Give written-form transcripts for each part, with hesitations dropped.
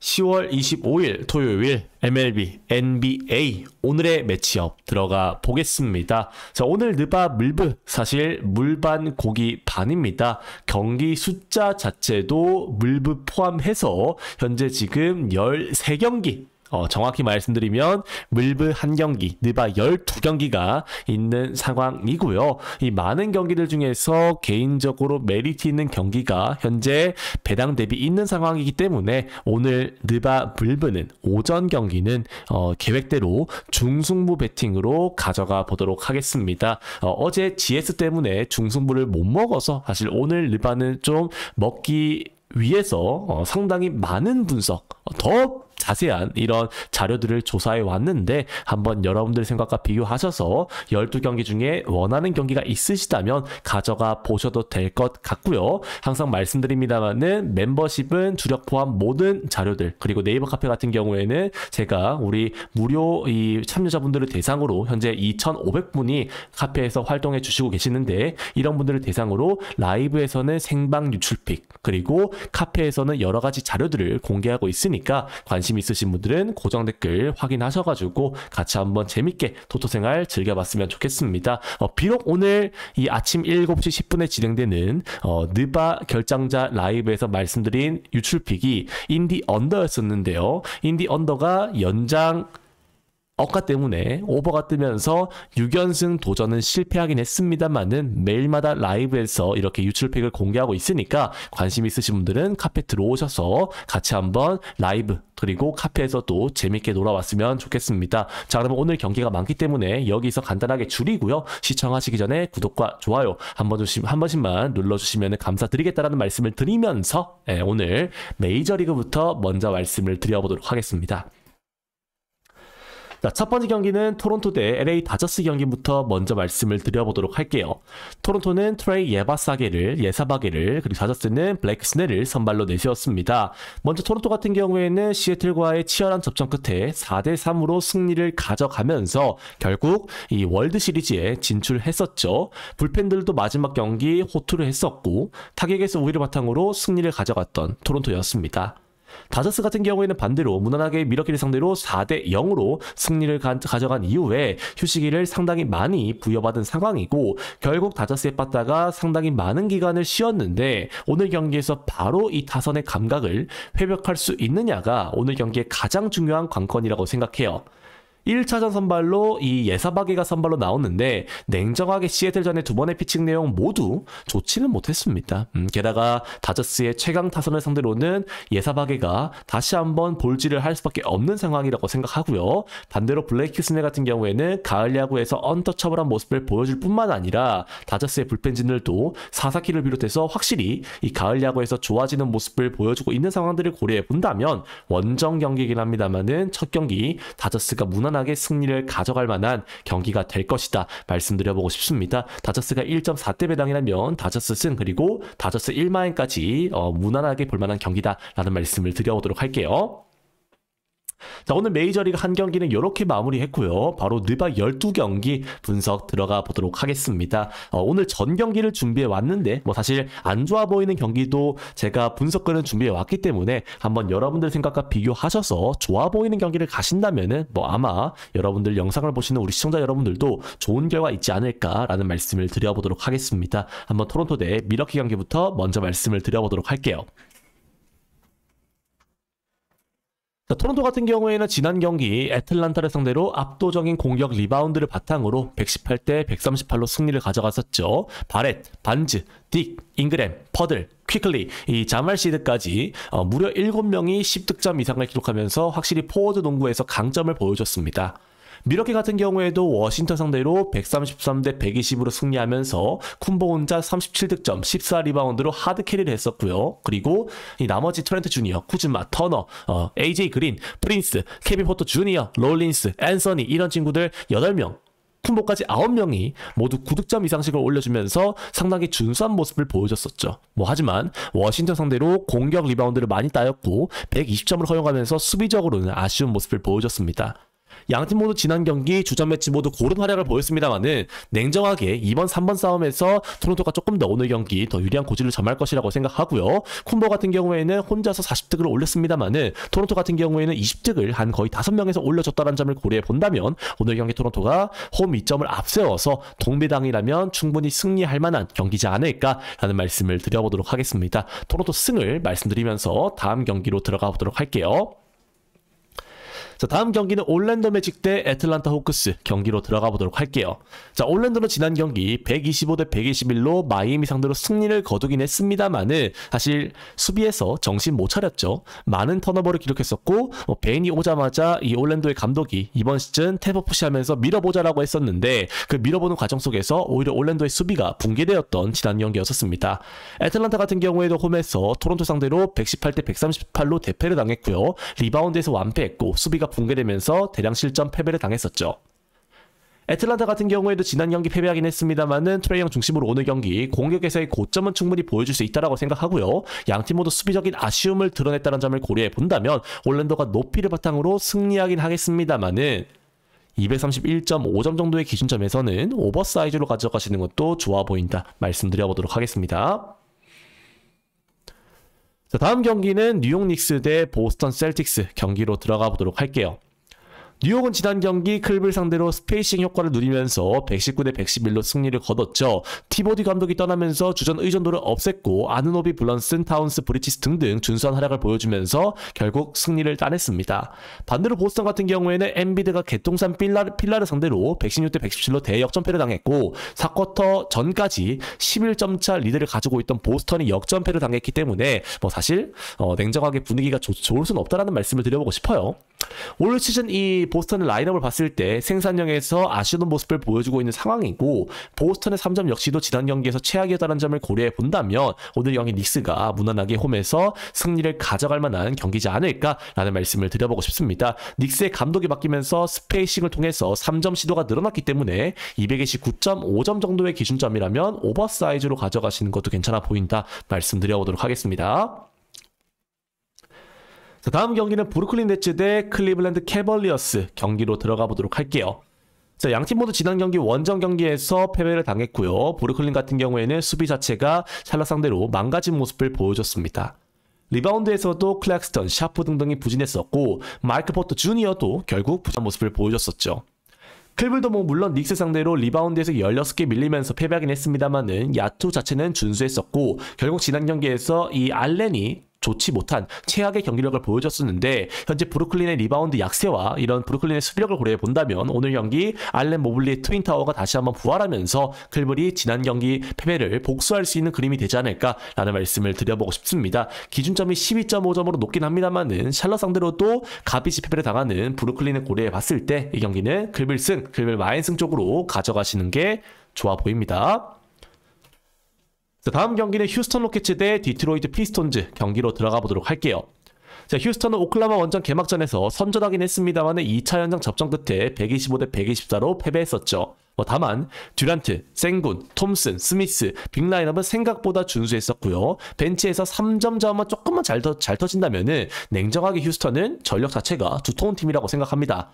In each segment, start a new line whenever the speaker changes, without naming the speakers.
10월 25일 토요일 MLB, NBA 오늘의 매치업 들어가 보겠습니다. 자, 오늘 느바 물브 사실 물반 고기 반입니다. 경기 숫자 자체도 물브 포함해서 현재 지금 13경기 정확히 말씀드리면 물브 1경기, 느바 12경기가 있는 상황이고요. 이 많은 경기들 중에서 개인적으로 메리트 있는 경기가 현재 배당 대비 있는 상황이기 때문에 오늘 느바 물브는 오전 경기는 계획대로 중승부 배팅으로 가져가 보도록 하겠습니다. 어제 GS 때문에 중승부를 못 먹어서 사실 오늘 느바는 좀 먹기 위해서 상당히 많은 분석, 더 자세한 이런 자료들을 조사해 왔는데 한번 여러분들 생각과 비교하셔서 12경기 중에 원하는 경기가 있으시다면 가져가 보셔도 될 것 같고요. 항상 말씀드립니다만은 멤버십은 주력 포함 모든 자료들, 그리고 네이버 카페 같은 경우에는 제가 우리 무료 이 참여자분들을 대상으로 현재 2,500분이 카페에서 활동해 주시고 계시는데, 이런 분들을 대상으로 라이브에서는 생방 유출픽, 그리고 카페에서는 여러 가지 자료들을 공개하고 있으니까 관심 있으신 분들은 고정 댓글 확인하셔가지고 같이 한번 재밌게 토토생활 즐겨봤으면 좋겠습니다. 비록 오늘 이 아침 7시 10분에 진행되는 느바 결장자 라이브에서 말씀드린 유출픽이 인디 언더였었는데요. 인디 언더가 연장 억가 때문에 오버가 뜨면서 6연승 도전은 실패하긴 했습니다만은 매일마다 라이브에서 이렇게 유출픽을 공개하고 있으니까 관심 있으신 분들은 카페 들어오셔서 같이 한번 라이브 그리고 카페에서도 재밌게 놀아왔으면 좋겠습니다. 자, 그러면 오늘 경기가 많기 때문에 여기서 간단하게 줄이고요. 시청하시기 전에 구독과 좋아요 한 번씩만 눌러주시면 감사드리겠다라는 말씀을 드리면서 오늘 메이저리그부터 먼저 말씀을 드려보도록 하겠습니다. 자, 첫 번째 경기는 토론토 대 LA 다저스 경기부터 먼저 말씀을 드려보도록 할게요. 토론토는 트레이 예사바게를 그리고 다저스는 블레이크 스넬을 선발로 내세웠습니다. 먼저 토론토 같은 경우에는 시애틀과의 치열한 접전 끝에 4대3으로 승리를 가져가면서 결국 이 월드 시리즈에 진출했었죠. 불펜들도 마지막 경기 호투를 했었고 타격에서 우위를 바탕으로 승리를 가져갔던 토론토였습니다. 다저스 같은 경우에는 반대로 무난하게 미러키를 상대로 4대0으로 승리를 가져간 이후에 휴식기를 상당히 많이 부여받은 상황이고, 결국 다저스에 빠다가 상당히 많은 기간을 쉬었는데 오늘 경기에서 바로 이 타선의 감각을 회복할 수 있느냐가 오늘 경기의 가장 중요한 관건이라고 생각해요. 1차전 선발로 이 예사바게가 선발로 나왔는데 냉정하게 시애틀전의 두 번의 피칭 내용 모두 좋지는 못했습니다. 게다가 다저스의 최강 타선을 상대로는 예사바게가 다시 한번 볼질을 할 수밖에 없는 상황이라고 생각하고요. 반대로 블레이크 스넬 같은 경우에는 가을 야구에서 언터처블한 모습을 보여줄 뿐만 아니라 다저스의 불펜진들도 사사키를 비롯해서 확실히 이 가을 야구에서 좋아지는 모습을 보여주고 있는 상황들을 고려해 본다면 원정 경기이긴 합니다만은 첫 경기 다저스가 무난하게 승리를 가져갈 만한 경기가 될 것이다 말씀드려보고 싶습니다. 다저스가 1.4대 배당이라면 다저스 승 그리고 다저스 1마인까지 무난하게 볼만한 경기다 라는 말씀을 드려보도록 할게요. 자, 오늘 메이저리그 한 경기는 이렇게 마무리했고요. 바로 느바 12경기 분석 들어가 보도록 하겠습니다. 오늘 전 경기를 준비해 왔는데 사실 안 좋아 보이는 경기도 제가 분석글을 준비해 왔기 때문에 한번 여러분들 생각과 비교하셔서 좋아 보이는 경기를 가신다면은 아마 여러분들 영상을 보시는 우리 시청자 여러분들도 좋은 결과 있지 않을까라는 말씀을 드려보도록 하겠습니다. 한번 토론토 대 미러키 경기부터 먼저 말씀을 드려보도록 할게요. 자, 토론토 같은 경우에는 지난 경기 애틀란타를 상대로 압도적인 공격 리바운드를 바탕으로 118대 138로 승리를 가져갔었죠. 바렛, 반즈, 딕, 잉그램, 퍼들, 퀴클리, 이 자말 시드까지 무려 7명이 10득점 이상을 기록하면서 확실히 포워드 농구에서 강점을 보여줬습니다. 미러키 같은 경우에도 워싱턴 상대로 133대 120으로 승리하면서 쿤보 혼자 37득점 14리바운드로 하드캐리를 했었고요. 그리고 이 나머지 트렌트 주니어, 쿠즈마, 터너, AJ 그린, 프린스, 케빈 포터 주니어, 롤린스, 앤서니 이런 친구들 8명 쿤보까지 9명이 모두 9득점 이상씩을 올려주면서 상당히 준수한 모습을 보여줬었죠. 하지만 워싱턴 상대로 공격 리바운드를 많이 따였고 120점을 허용하면서 수비적으로는 아쉬운 모습을 보여줬습니다. 양팀 모두 지난 경기 주전 매치 모두 고른 활약을 보였습니다만은 냉정하게 2번, 3번 싸움에서 토론토가 조금 더 오늘 경기 더 유리한 고지를 점할 것이라고 생각하고요. 쿤보 같은 경우에는 혼자서 40득을 올렸습니다만은 토론토 같은 경우에는 20득을 한 거의 5명에서 올려줬다는 점을 고려해 본다면 오늘 경기 토론토가 홈 2점을 앞세워서 동배당이라면 충분히 승리할 만한 경기지 않을까라는 말씀을 드려보도록 하겠습니다. 토론토 승을 말씀드리면서 다음 경기로 들어가 보도록 할게요. 자, 다음 경기는 올랜도 매직 대 애틀란타 호크스 경기로 들어가 보도록 할게요. 자, 올랜도는 지난 경기 125대 121로 마이애미 상대로 승리를 거두긴 했습니다만은 사실 수비에서 정신 못 차렸죠. 많은 턴오버를 기록했었고 베인이 오자마자 이 올랜도의 감독이 이번 시즌 템포 푸시하면서 밀어보자라고 했었는데 그 밀어보는 과정 속에서 오히려 올랜도의 수비가 붕괴되었던 지난 경기였었습니다. 애틀란타 같은 경우에도 홈에서 토론토 상대로 118대 138로 대패를 당했고요. 리바운드에서 완패했고 수비가 붕괴되면서 대량 실점 패배를 당했었죠. 애틀란타 같은 경우에도 지난 경기 패배하긴 했습니다만은 트레이 영 중심으로 오늘 경기 공격에서의 고점은 충분히 보여줄 수 있다고 생각하고요. 양팀 모두 수비적인 아쉬움을 드러냈다는 점을 고려해 본다면 올랜도가 높이를 바탕으로 승리하긴 하겠습니다만은 231.5점 정도의 기준점에서는 오버사이즈로 가져가시는 것도 좋아 보인다 말씀드려보도록 하겠습니다. 자, 다음 경기는 뉴욕 닉스 대 보스턴 셀틱스 경기로 들어가 보도록 할게요. 뉴욕은 지난 경기 클빌 상대로 스페이싱 효과를 누리면서 119대 111로 승리를 거뒀죠. 티보디 감독이 떠나면서 주전 의존도를 없앴고 아누노비, 블런슨, 타운스, 브리치스 등등 준수한 활약을 보여주면서 결국 승리를 따냈습니다. 반대로 보스턴 같은 경우에는 엠비드가 개통산 필라를 상대로 116대 117로 대역전패를 당했고 4쿼터 전까지 11점 차 리드를 가지고 있던 보스턴이 역전패를 당했기 때문에 사실 냉정하게 분위기가 좋을 수는 없다라는 말씀을 드려보고 싶어요. 올 시즌 이 보스턴의 라인업을 봤을 때 생산력에서 아쉬운 모습을 보여주고 있는 상황이고 보스턴의 3점 역시도 지난 경기에서 최악이었다는 점을 고려해 본다면 오늘 경기 닉스가 무난하게 홈에서 승리를 가져갈 만한 경기지 않을까라는 말씀을 드려보고 싶습니다. 닉스의 감독이 바뀌면서 스페이싱을 통해서 3점 시도가 늘어났기 때문에 229.5점 정도의 기준점이라면 오버사이즈로 가져가시는 것도 괜찮아 보인다 말씀드려보도록 하겠습니다. 자, 다음 경기는 브루클린 네츠 대 클리블랜드 캐벌리어스 경기로 들어가 보도록 할게요. 자, 양팀 모두 지난 경기 원정 경기에서 패배를 당했고요. 브루클린 같은 경우에는 수비 자체가 샬럿 상대로 망가진 모습을 보여줬습니다. 리바운드에서도 클락스턴, 샤프 등등이 부진했었고 마이클 포터 주니어도 결국 부진한 모습을 보여줬었죠. 클블도 물론 닉스 상대로 리바운드에서 16개 밀리면서 패배하긴 했습니다만은 야투 자체는 준수했었고 결국 지난 경기에서 이 알렌이 좋지 못한 최악의 경기력을 보여줬었는데 현재 브루클린의 리바운드 약세와 이런 브루클린의 수비력을 고려해 본다면 오늘 경기 알렌 모블리의 트윈타워가 다시 한번 부활하면서 클블이 지난 경기 패배를 복수할 수 있는 그림이 되지 않을까라는 말씀을 드려보고 싶습니다. 기준점이 12.5점으로 높긴 합니다만은 샬럿 상대로도 가비지 패배를 당하는 브루클린을 고려해 봤을 때 이 경기는 클블 승, 클블 마인승 쪽으로 가져가시는 게 좋아 보입니다. 자, 다음 경기는 휴스턴 로켓츠 대 디트로이트 피스톤즈 경기로 들어가 보도록 할게요. 자, 휴스턴은 오클라호마 원정 개막전에서 선전하긴 했습니다만 2차 연장 접전 끝에 125대 124로 패배했었죠. 다만 듀란트, 생군, 톰슨, 스미스, 빅 라인업은 생각보다 준수했었고요. 벤치에서 3점 자원만 조금만 잘 터진다면은 냉정하게 휴스턴은 전력 자체가 두터운 팀이라고 생각합니다.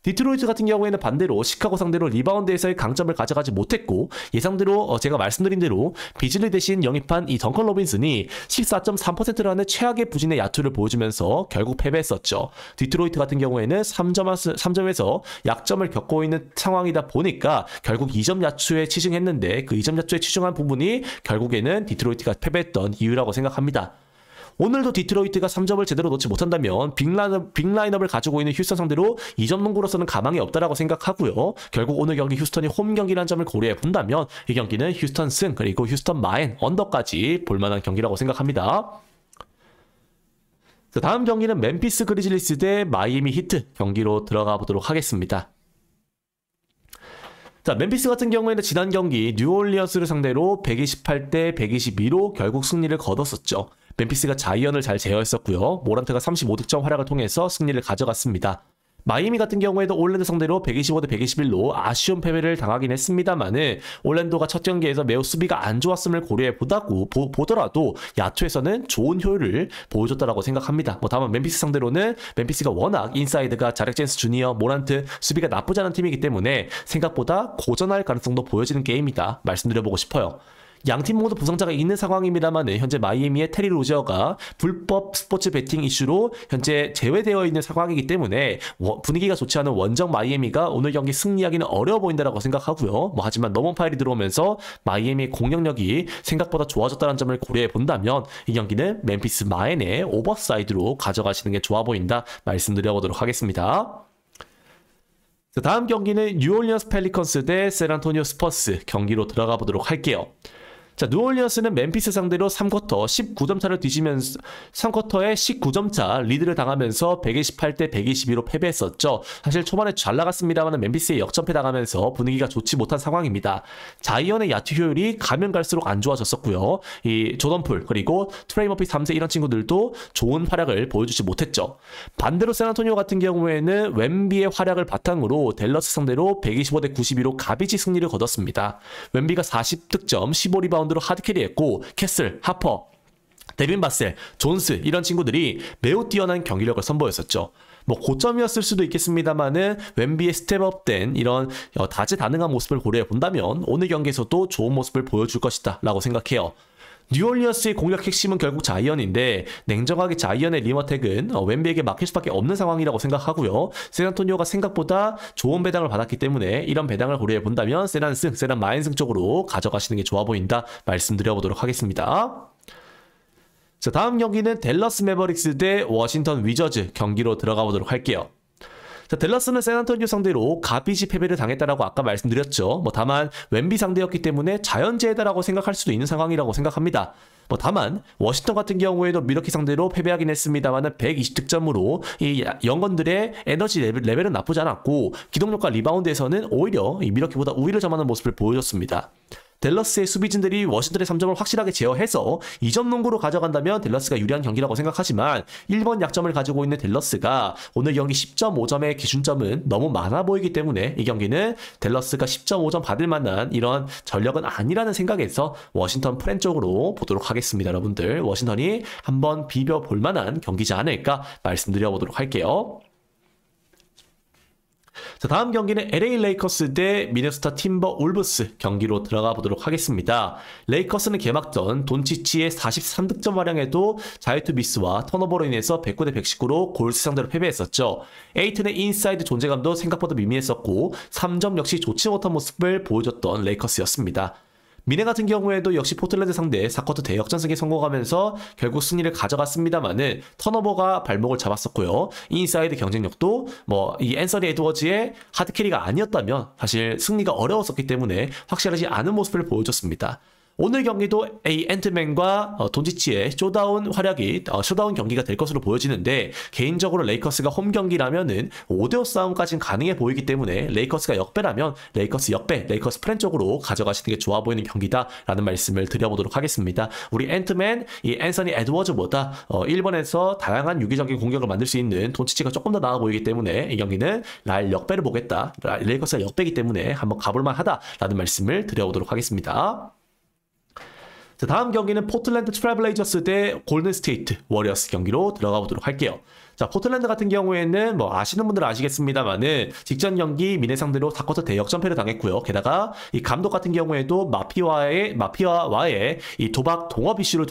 디트로이트 같은 경우에는 반대로 시카고 상대로 리바운드에서의 강점을 가져가지 못했고 예상대로 제가 말씀드린 대로 비즐리 대신 영입한 이 덩컨 로빈슨이 14.3%라는 최악의 부진의 야투를 보여주면서 결국 패배했었죠. 디트로이트 같은 경우에는 3점에서 약점을 겪고 있는 상황이다 보니까 결국 2점 야투에 치중했는데 그 2점 야투에 치중한 부분이 결국에는 디트로이트가 패배했던 이유라고 생각합니다. 오늘도 디트로이트가 3점을 제대로 넣지 못한다면 빅 라인업을 가지고 있는 휴스턴 상대로 2점 농구로서는 가망이 없다라고 생각하고요. 결국 오늘 경기 휴스턴이 홈 경기라는 점을 고려해 본다면 이 경기는 휴스턴 승 그리고 휴스턴 마인 언더까지 볼만한 경기라고 생각합니다. 자, 다음 경기는 멤피스 그리즐리스 대 마이애미 히트 경기로 들어가 보도록 하겠습니다. 자, 멤피스 같은 경우에는 지난 경기 뉴올리언스를 상대로 128대 122로 결국 승리를 거뒀었죠. 멤피스가 자이언을 잘 제어했었고요. 모란트가 35득점 활약을 통해서 승리를 가져갔습니다. 마이애미 같은 경우에도 올랜도 상대로 125대 121로 아쉬운 패배를 당하긴 했습니다만은 올랜도가 첫 경기에서 매우 수비가 안 좋았음을 고려해 보더라도 야투에서는 좋은 효율을 보여줬다라고 생각합니다. 다만 멤피스 상대로는 멤피스가 워낙 인사이드가 자렉 젠스 주니어, 모란트 수비가 나쁘지 않은 팀이기 때문에 생각보다 고전할 가능성도 보여지는 게임이다 말씀드려보고 싶어요. 양팀 모두 부상자가 있는 상황입니다만 현재 마이애미의 테리 로저가 불법 스포츠 베팅 이슈로 현재 제외되어 있는 상황이기 때문에 분위기가 좋지 않은 원정 마이애미가 오늘 경기 승리하기는 어려워 보인다라고 생각하고요. 하지만 넘원 파일이 들어오면서 마이애미의 공격력이 생각보다 좋아졌다는 점을 고려해 본다면 이 경기는 멤피스 마엔의 오버사이드로 가져가시는 게 좋아 보인다 말씀드려보도록 하겠습니다. 자, 다음 경기는 뉴올리언스 펠리컨스 대 샌안토니오 스퍼스 경기로 들어가 보도록 할게요. 자, 뉴올리언스는 멤피스 상대로 3쿼터 19점 차를 뒤지면서 3쿼터에 19점 차 리드를 당하면서 128대 122로 패배했었죠. 사실 초반에 잘 나갔습니다만 멤피스에 역전패 당하면서 분위기가 좋지 못한 상황입니다. 자이언의 야투 효율이 가면 갈수록 안 좋아졌었고요. 이 조던풀 그리고 트레이 머피 3세 이런 친구들도 좋은 활약을 보여주지 못했죠. 반대로 샌안토니오 같은 경우에는 웸비의 활약을 바탕으로 댈러스 상대로 125대 92로 가비지 승리를 거뒀습니다. 웸비가 40득점 15리바운드로 하드캐리했고 캐슬, 하퍼, 데빈 바셀, 존스 이런 친구들이 매우 뛰어난 경기력을 선보였었죠. 고점이었을 수도 있겠습니다만은 웸비의 스텝업된 이런 다재다능한 모습을 고려해 본다면 오늘 경기에서도 좋은 모습을 보여줄 것이다 라고 생각해요. 뉴올리언스의 공격 핵심은 결국 자이언인데 냉정하게 자이언의 리머텍은 웸비에게 맡길 수밖에 없는 상황이라고 생각하고요. 샌안토니오가 생각보다 좋은 배당을 받았기 때문에 이런 배당을 고려해 본다면 샌안승, 샌안 마엔승 쪽으로 가져가시는 게 좋아 보인다 말씀드려보도록 하겠습니다. 자, 다음 경기는 댈러스 매버릭스 대 워싱턴 위저즈 경기로 들어가 보도록 할게요. 자, 댈러스는 샌안토니오 상대로 가비지 패배를 당했다라고 아까 말씀드렸죠. 다만 웸비 상대였기 때문에 자연재해다라고 생각할 수도 있는 상황이라고 생각합니다. 다만 워싱턴 같은 경우에도 미러키 상대로 패배하긴 했습니다만 120득점으로 이 영건들의 에너지 레벨은 나쁘지 않았고 기동력과 리바운드에서는 오히려 이 미러키보다 우위를 점하는 모습을 보여줬습니다. 댈러스의 수비진들이 워싱턴의 3점을 확실하게 제어해서 2점 농구로 가져간다면 댈러스가 유리한 경기라고 생각하지만 1번 약점을 가지고 있는 댈러스가 오늘 경기 10.5점의 기준점은 너무 많아 보이기 때문에 이 경기는 댈러스가 10.5점 받을 만한 이런 전력은 아니라는 생각에서 워싱턴 프렌 쪽으로 보도록 하겠습니다. 여러분들 워싱턴이 한번 비벼볼 만한 경기지 않을까 말씀드려보도록 할게요. 자, 다음 경기는 LA 레이커스 대 미네소타 팀버 울브스 경기로 들어가 보도록 하겠습니다. 레이커스는 개막전 돈치치의 43득점 활약에도 자유투 미스와 턴오버로 인해서 109대 119로 골스 상대로 패배했었죠. 에이튼의 인사이드 존재감도 생각보다 미미했었고 3점 역시 좋지 못한 모습을 보여줬던 레이커스였습니다. 미네 같은 경우에도 역시 포틀랜드 상대 4쿼터 대역전승에 성공하면서 결국 승리를 가져갔습니다만은 턴오버가 발목을 잡았었고요. 인사이드 경쟁력도 이 앤서니 에드워즈의 하드캐리가 아니었다면 사실 승리가 어려웠었기 때문에 확실하지 않은 모습을 보여줬습니다. 오늘 경기도 앤트맨과 돈치치의 쇼다운 활약이 쇼다운 경기가 될 것으로 보여지는데 개인적으로 레이커스가 홈 경기라면은 5대5 싸움까지는 가능해 보이기 때문에 레이커스가 역배라면 레이커스 역배, 레이커스 프렌 쪽으로 가져가시는 게 좋아 보이는 경기다라는 말씀을 드려보도록 하겠습니다. 우리 앤트맨, 이 앤서니 에드워즈보다 1번에서 다양한 유기적인 공격을 만들 수 있는 돈치치가 조금 더 나아 보이기 때문에 이 경기는 역배를 보겠다. 레이커스가 역배이기 때문에 한번 가볼만 하다라는 말씀을 드려보도록 하겠습니다. 자, 다음 경기는 포틀랜드 트레블레이저스 대 골든 스테이트 워리어스 경기로 들어가 보도록 할게요. 자, 포틀랜드 같은 경우에는 아시는 분들은 아시겠습니다만은 직전 경기 미네 상대로 4쿼터 대역전패를 당했고요. 게다가 이 감독 같은 경우에도 마피아와의 이 도박 동업 이슈로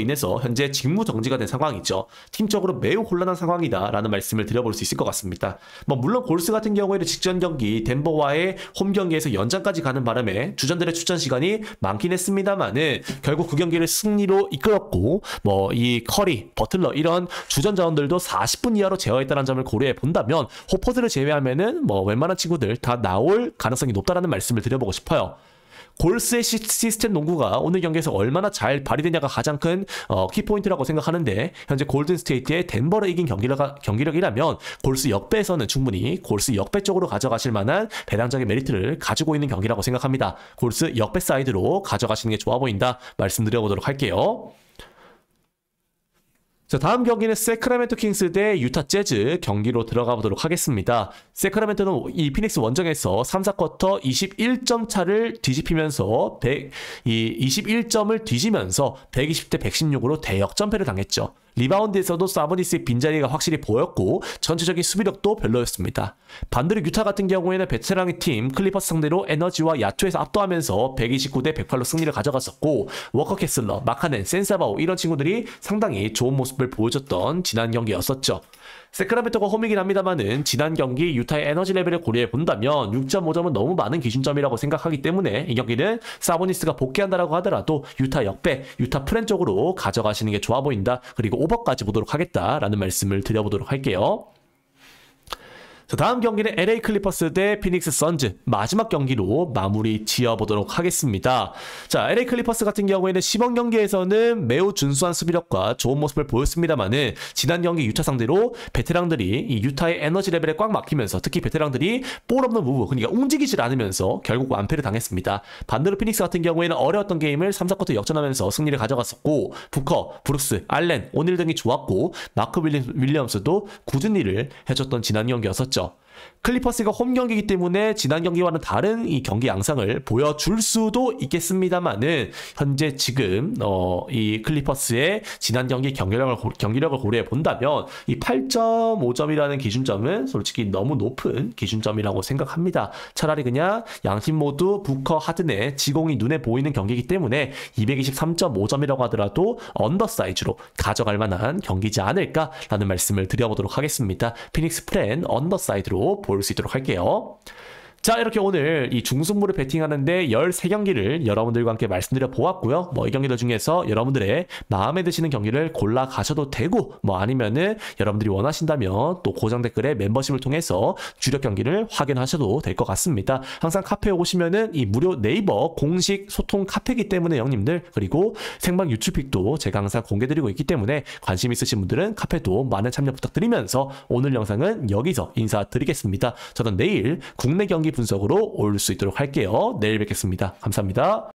인해서 현재 직무 정지가 된 상황이죠. 팀적으로 매우 곤란한 상황이다라는 말씀을 드려볼 수 있을 것 같습니다. 물론 골스 같은 경우에는 직전 경기 덴버와의 홈 경기에서 연장까지 가는 바람에 주전들의 출전 시간이 많긴 했습니다만은 결국 그 경기를 승리로 이끌었고 이 커리, 버틀러 이런 주전 자원들도 40분 이하로 제어했다는 점을 고려해 본다면 호퍼드를 제외하면은 웬만한 친구들 다 나올 가능성이 높다라는 말씀을 드려보고 싶어요. 골스의 시스템 농구가 오늘 경기에서 얼마나 잘 발휘되냐가 가장 큰 키포인트라고 생각하는데 현재 골든스테이트의 덴버를 이긴 경기력이라면 골스 역배에서는 충분히 골스 역배 쪽으로 가져가실 만한 배당적인 메리트를 가지고 있는 경기라고 생각합니다. 골스 역배 사이드로 가져가시는 게 좋아 보인다 말씀드려보도록 할게요. 자, 다음 경기는 세크라멘토 킹스 대 유타 재즈 경기로 들어가 보도록 하겠습니다. 세크라멘토는 이 피닉스 원정에서 3, 4쿼터 21점 차를 뒤집히면서 21점을 뒤지면서 120대 116으로 대역전패를 당했죠. 리바운드에서도 사보니스의 빈자리가 확실히 보였고 전체적인 수비력도 별로였습니다. 반대로 유타 같은 경우에는 베테랑의 팀 클리퍼스 상대로 에너지와 야투에서 압도하면서 129대 108로 승리를 가져갔었고 워커 캐슬러, 마카넨, 센사바오 이런 친구들이 상당히 좋은 모습을 보여줬던 지난 경기였었죠. 세크라멘토가 홈이긴 합니다만은 지난 경기 유타의 에너지 레벨을 고려해 본다면 6.5점은 너무 많은 기준점이라고 생각하기 때문에 이 경기는 사보니스가 복귀한다라고 하더라도 유타 역배, 유타 프렌 쪽으로 가져가시는 게 좋아 보인다. 그리고 오버까지 보도록 하겠다라는 말씀을 드려보도록 할게요. 자, 다음 경기는 LA 클리퍼스 대 피닉스 선즈 마지막 경기로 마무리 지어보도록 하겠습니다. 자, LA 클리퍼스 같은 경우에는 시범 경기에서는 매우 준수한 수비력과 좋은 모습을 보였습니다만은 지난 경기 유타 상대로 베테랑들이 이 유타의 에너지 레벨에 꽉 막히면서 특히 베테랑들이 볼 없는 무브, 그러니까 움직이질 않으면서 결국 완패를 당했습니다. 반대로 피닉스 같은 경우에는 어려웠던 게임을 3, 4쿼터 역전하면서 승리를 가져갔었고 부커, 브룩스, 알렌, 오닐 등이 좋았고 마크 윌리엄스도 굳은 일을 해줬던 지난 경기였었죠. 클리퍼스가 홈 경기이기 때문에 지난 경기와는 다른 이 경기 양상을 보여줄 수도 있겠습니다만은 현재 지금 이 클리퍼스의 지난 경기 경기력을 고려해 본다면 이 8.5점이라는 기준점은 솔직히 너무 높은 기준점이라고 생각합니다. 차라리 그냥 양팀 모두 부커, 하든의 지공이 눈에 보이는 경기이기 때문에 223.5점이라고 하더라도 언더 사이즈로 가져갈 만한 경기지 않을까라는 말씀을 드려보도록 하겠습니다. 피닉스 프렌 언더 사이드로 볼 수 있도록 할게요. 자, 이렇게 오늘 이 중승부를 베팅하는데 13경기를 여러분들과 함께 말씀드려 보았고요. 이 경기들 중에서 여러분들의 마음에 드시는 경기를 골라 가셔도 되고 아니면은 여러분들이 원하신다면 또 고정 댓글에 멤버십을 통해서 주력 경기를 확인하셔도 될 것 같습니다. 항상 카페에 오시면은 이 무료 네이버 공식 소통 카페이기 때문에 형님들, 그리고 생방 유튜브픽도 제가 항상 공개드리고 있기 때문에 관심 있으신 분들은 카페도 많은 참여 부탁드리면서 오늘 영상은 여기서 인사드리겠습니다. 저는 내일 국내 경기 분석으로 올 수 있도록 할게요. 내일 뵙겠습니다. 감사합니다.